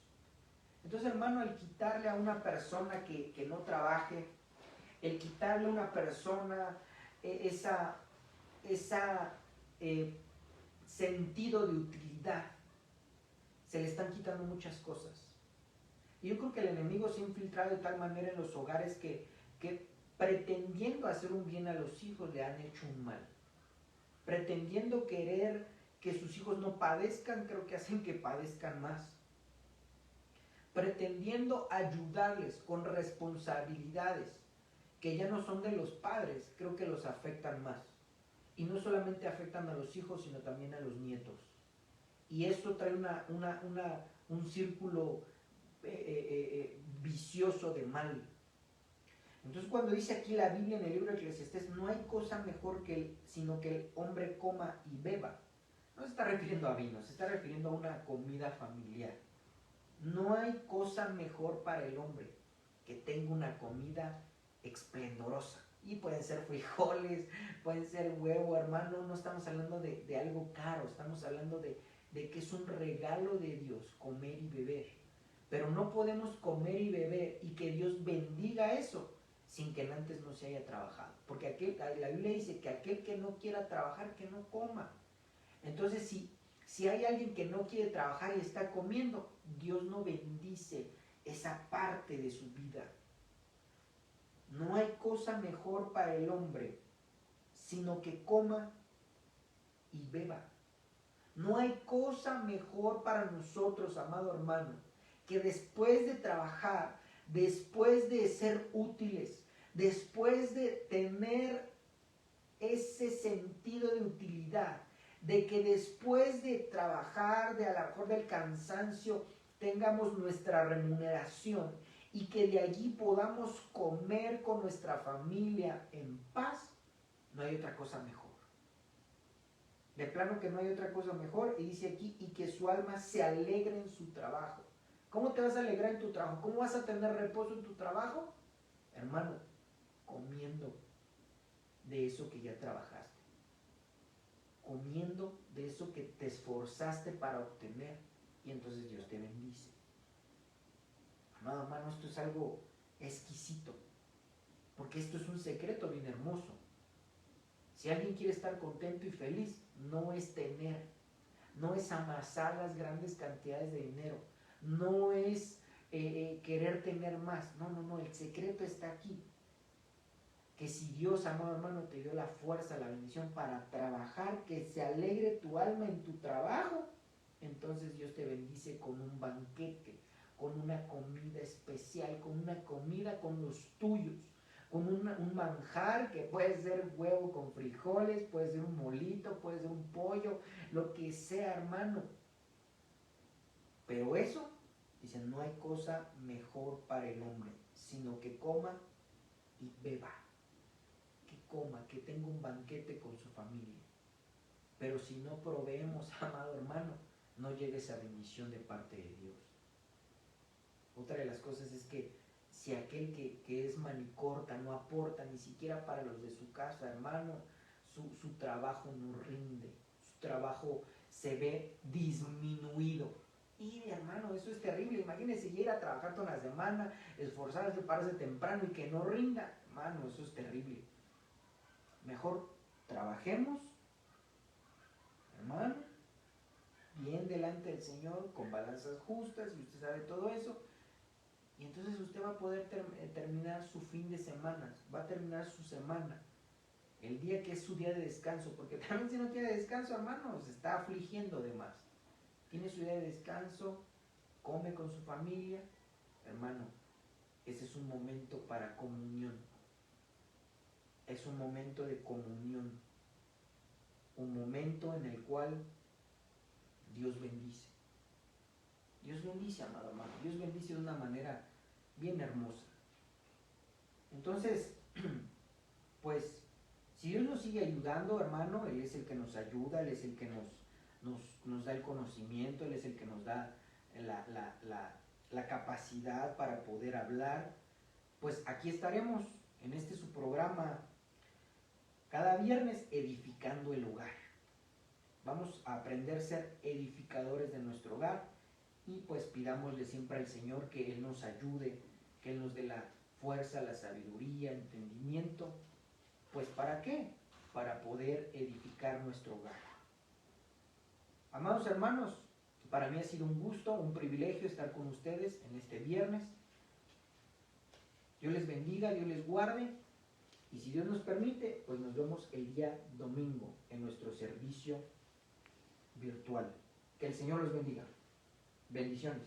Entonces, hermano, el quitarle a una persona que no trabaje, el quitarle a una persona esa sentido de utilidad, se le están quitando muchas cosas. Y yo creo que el enemigo se ha infiltrado de tal manera en los hogares que pretendiendo hacer un bien a los hijos le han hecho un mal. Pretendiendo querer que sus hijos no padezcan, creo que hacen que padezcan más. Pretendiendo ayudarles con responsabilidades que ya no son de los padres, creo que los afectan más. Y no solamente afectan a los hijos, sino también a los nietos. Y esto trae un círculo vicioso de mal. Entonces, cuando dice aquí la Biblia en el libro de Eclesiastés, no hay cosa mejor sino que el hombre coma y beba. No se está refiriendo a vino, se está refiriendo a una comida familiar. No hay cosa mejor para el hombre que tenga una comida esplendorosa. Y pueden ser frijoles, pueden ser huevo, hermano. No estamos hablando de algo caro, estamos hablando de que es un regalo de Dios comer y beber. Pero no podemos comer y beber y que Dios bendiga eso sin que antes no se haya trabajado. Porque la Biblia dice que aquel que no quiera trabajar, que no coma. Entonces, si hay alguien que no quiere trabajar y está comiendo, Dios no bendice esa parte de su vida. No hay cosa mejor para el hombre, sino que coma y beba. No hay cosa mejor para nosotros, amado hermano, que después de trabajar, después de ser útiles, después de tener ese sentido de utilidad, de que después de trabajar, de a lo mejor del cansancio, tengamos nuestra remuneración y que de allí podamos comer con nuestra familia en paz, no hay otra cosa mejor. De plano que no hay otra cosa mejor, y dice aquí, y que su alma se alegre en su trabajo. ¿Cómo te vas a alegrar en tu trabajo? ¿Cómo vas a tener reposo en tu trabajo? Hermano, comiendo de eso que ya trabajaste. Comiendo de eso que te esforzaste para obtener, y entonces Dios te bendice. Amado hermano, esto es algo exquisito, porque esto es un secreto bien hermoso. Si alguien quiere estar contento y feliz, no es tener, no es amasar las grandes cantidades de dinero, no es querer tener más. No, no, no, el secreto está aquí. Que si Dios, amado hermano, te dio la fuerza, la bendición para trabajar, que se alegre tu alma en tu trabajo, entonces Dios te bendice con un banquete, con una comida especial, con una comida con los tuyos, con un manjar que puede ser huevo con frijoles, puede ser un molito, puede ser un pollo, lo que sea, hermano. Pero eso, dicen, no hay cosa mejor para el hombre, sino que coma y beba. Que coma, que tenga un banquete con su familia. Pero si no proveemos, amado hermano, no llega esa bendición de parte de Dios. Otra de las cosas es que si aquel que es manicorta no aporta ni siquiera para los de su casa, hermano, su trabajo no rinde, su trabajo se ve disminuido. Y hermano, eso es terrible. Imagínese ir a trabajar toda la semana, esforzarse, pararse temprano y que no rinda. Hermano, eso es terrible. Mejor trabajemos, hermano, bien delante del Señor, con balanzas justas, y usted sabe todo eso. Y entonces usted va a poder terminar su fin de semana, va a terminar su semana, el día que es su día de descanso, porque también si no tiene descanso, hermano, se está afligiendo de más. Tiene su día de descanso, come con su familia, hermano, ese es un momento para comunión. Es un momento de comunión, un momento en el cual Dios bendice. Dios bendice, amado hermano, Dios bendice de una manera bien hermosa. Entonces, pues, si Dios nos sigue ayudando, hermano, Él es el que nos ayuda, Él es el que nos da el conocimiento, Él es el que nos da la capacidad para poder hablar, pues aquí estaremos en este su programa cada viernes edificando el hogar. Vamos a aprender a ser edificadores de nuestro hogar y pues pidámosle siempre al Señor que Él nos ayude, que Él nos dé la fuerza, la sabiduría, entendimiento. Pues ¿para qué? Para poder edificar nuestro hogar. Amados hermanos, para mí ha sido un gusto, un privilegio estar con ustedes en este viernes. Dios les bendiga, Dios les guarde. Y si Dios nos permite, pues nos vemos el día domingo en nuestro servicio virtual. Que el Señor los bendiga. Bendiciones.